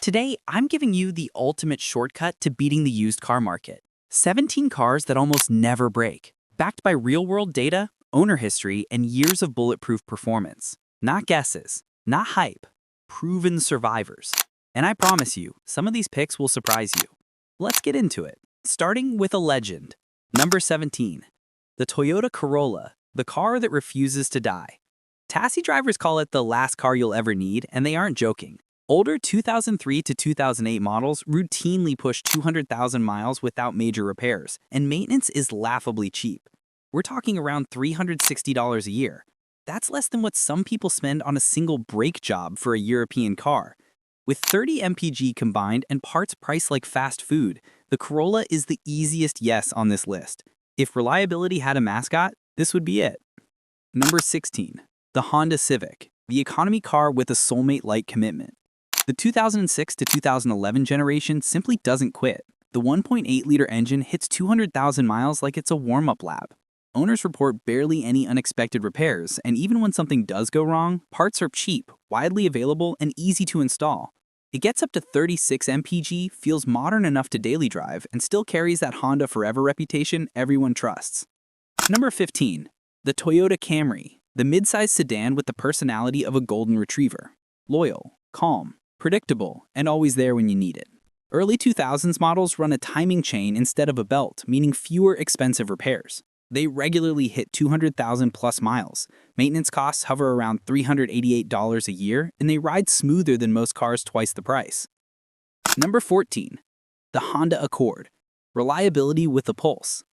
Today, I'm giving you the ultimate shortcut to beating the used car market. 17 cars that almost never break, backed by real-world data, owner history, and years of bulletproof performance. Not guesses, not hype, proven survivors. And I promise you, some of these picks will surprise you. Let's get into it, starting with a legend. Number 17, the Toyota Corolla, the car that refuses to die. Taxi drivers call it the last car you'll ever need, and they aren't joking. Older 2003 to 2008 models routinely push 200,000 miles without major repairs, and maintenance is laughably cheap. We're talking around $360 a year. That's less than what some people spend on a single brake job for a European car. With 30 mpg combined and parts priced like fast food, the Corolla is the easiest yes on this list. If reliability had a mascot, this would be it. Number 16, the Honda Civic, the economy car with a soulmate-like commitment. The 2006 to 2011 generation simply doesn't quit. The 1.8-liter engine hits 200,000 miles like it's a warm-up lap. Owners report barely any unexpected repairs, and even when something does go wrong, parts are cheap, widely available, and easy to install. It gets up to 36 mpg, feels modern enough to daily drive, and still carries that Honda Forever reputation everyone trusts. Number 15, the Toyota Camry, the midsize sedan with the personality of a golden retriever. Loyal, calm, predictable, and always there when you need it. Early 2000s models run a timing chain instead of a belt, meaning fewer expensive repairs. They regularly hit 200,000 plus miles. Maintenance costs hover around $388 a year, and they ride smoother than most cars twice the price. Number 14, the Honda Accord, reliability with a pulse.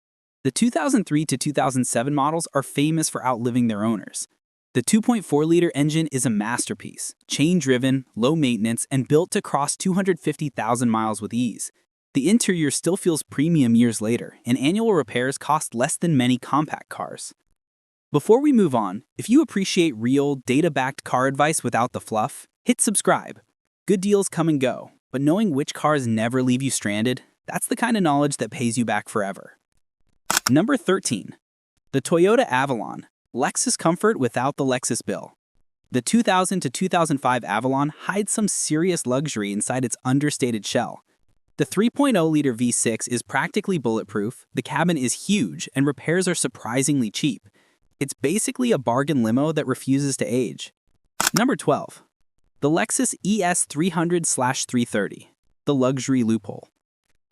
The 2003 to 2007 models are famous for outliving their owners. The 2.4-liter engine is a masterpiece, chain-driven, low maintenance, and built to cross 250,000 miles with ease. The interior still feels premium years later, and annual repairs cost less than many compact cars. Before we move on, if you appreciate real, data-backed car advice without the fluff, hit subscribe. Good deals come and go, but knowing which cars never leave you stranded, that's the kind of knowledge that pays you back forever. Number 13, the Toyota Avalon, Lexus comfort without the Lexus bill. The 2000 to 2005 Avalon hides some serious luxury inside its understated shell. The 3.0-liter V6 is practically bulletproof, the cabin is huge, and repairs are surprisingly cheap. It's basically a bargain limo that refuses to age. Number 12, the Lexus ES 300/330, the luxury loophole.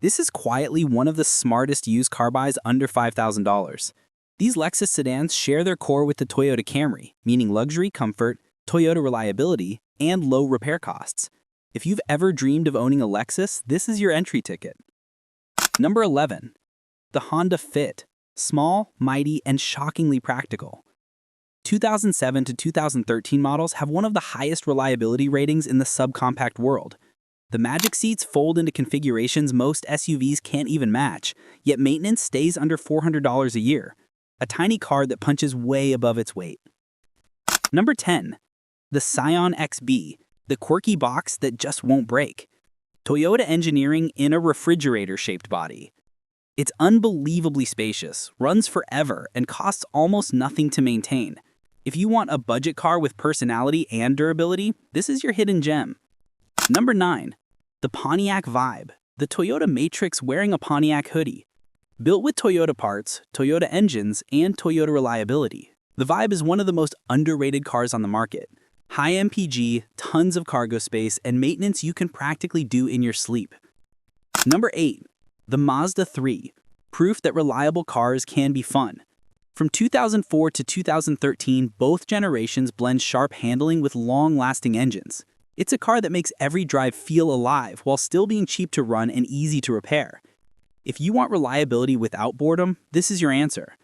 This is quietly one of the smartest used car buys under $5,000. These Lexus sedans share their core with the Toyota Camry, meaning luxury comfort, Toyota reliability, and low repair costs. If you've ever dreamed of owning a Lexus, this is your entry ticket. Number 11, the Honda Fit, small, mighty, and shockingly practical. 2007 to 2013 models have one of the highest reliability ratings in the subcompact world. The Magic Seats fold into configurations most SUVs can't even match, yet maintenance stays under $400 a year. A tiny car that punches way above its weight. Number 10, the Scion XB, the quirky box that just won't break. Toyota engineering in a refrigerator-shaped body. It's unbelievably spacious, runs forever, and costs almost nothing to maintain. If you want a budget car with personality and durability, this is your hidden gem. Number 9, the Pontiac Vibe, the Toyota Matrix wearing a Pontiac hoodie. Built with Toyota parts, Toyota engines, and Toyota reliability, the Vibe is one of the most underrated cars on the market. High MPG, tons of cargo space, and maintenance you can practically do in your sleep. Number 8, the Mazda 3, proof that reliable cars can be fun. From 2004 to 2013, both generations blend sharp handling with long-lasting engines. It's a car that makes every drive feel alive while still being cheap to run and easy to repair. If you want reliability without boredom, this is your answer.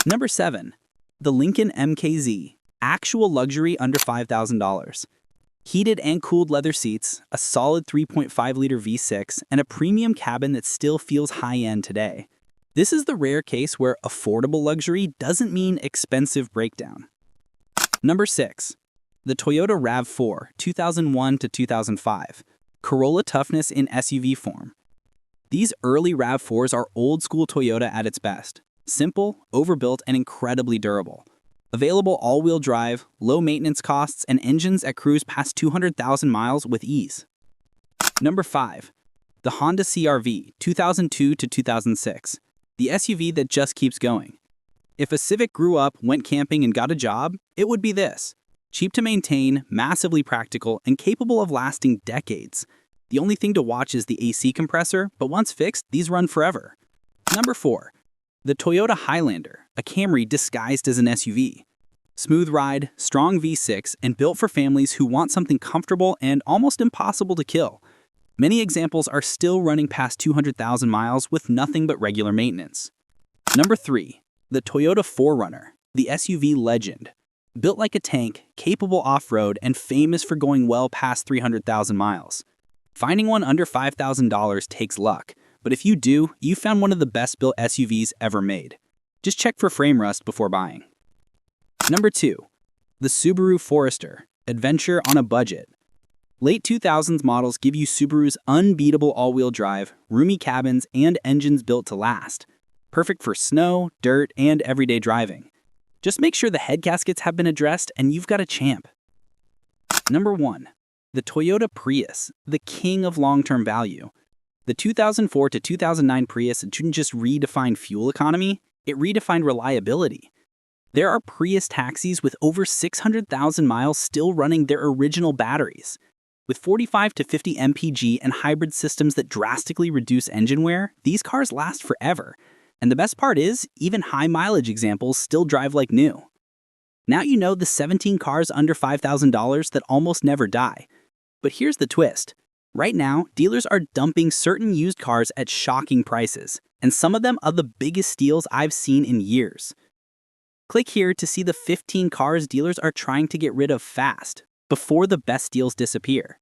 Number 7, the Lincoln MKZ, actual luxury under $5,000. Heated and cooled leather seats, a solid 3.5-liter V6, and a premium cabin that still feels high-end today. This is the rare case where affordable luxury doesn't mean expensive breakdown. Number 6, the Toyota RAV4, 2001 to 2005, Corolla toughness in SUV form. These early RAV4s are old-school Toyota at its best. Simple, overbuilt, and incredibly durable. Available all-wheel drive, low maintenance costs, and engines that cruise past 200,000 miles with ease. Number 5. The Honda CR-V 2002 to 2006. The SUV that just keeps going. If a Civic grew up, went camping, and got a job, it would be this. Cheap to maintain, massively practical, and capable of lasting decades. The only thing to watch is the AC compressor, but once fixed, these run forever. Number 4. The Toyota Highlander, a Camry disguised as an SUV. Smooth ride, strong V6, and built for families who want something comfortable and almost impossible to kill. Many examples are still running past 200,000 miles with nothing but regular maintenance. Number 3. The Toyota 4Runner, the SUV legend. Built like a tank, capable off-road, and famous for going well past 300,000 miles. Finding one under $5,000 takes luck, but if you do, you found one of the best-built SUVs ever made. Just check for frame rust before buying. Number 2. The Subaru Forester, adventure on a budget. Late 2000s models give you Subaru's unbeatable all-wheel drive, roomy cabins, and engines built to last. Perfect for snow, dirt, and everyday driving. Just make sure the head gaskets have been addressed and you've got a champ. Number 1. The Toyota Prius, the king of long-term value. The 2004 to 2009 Prius didn't just redefine fuel economy, it redefined reliability. There are Prius taxis with over 600,000 miles still running their original batteries. With 45 to 50 mpg and hybrid systems that drastically reduce engine wear, these cars last forever. And the best part is, even high-mileage examples still drive like new. Now you know the 17 cars under $5,000 that almost never die. But here's the twist. Right now, dealers are dumping certain used cars at shocking prices, and some of them are the biggest steals I've seen in years. Click here to see the 15 cars dealers are trying to get rid of fast, before the best deals disappear.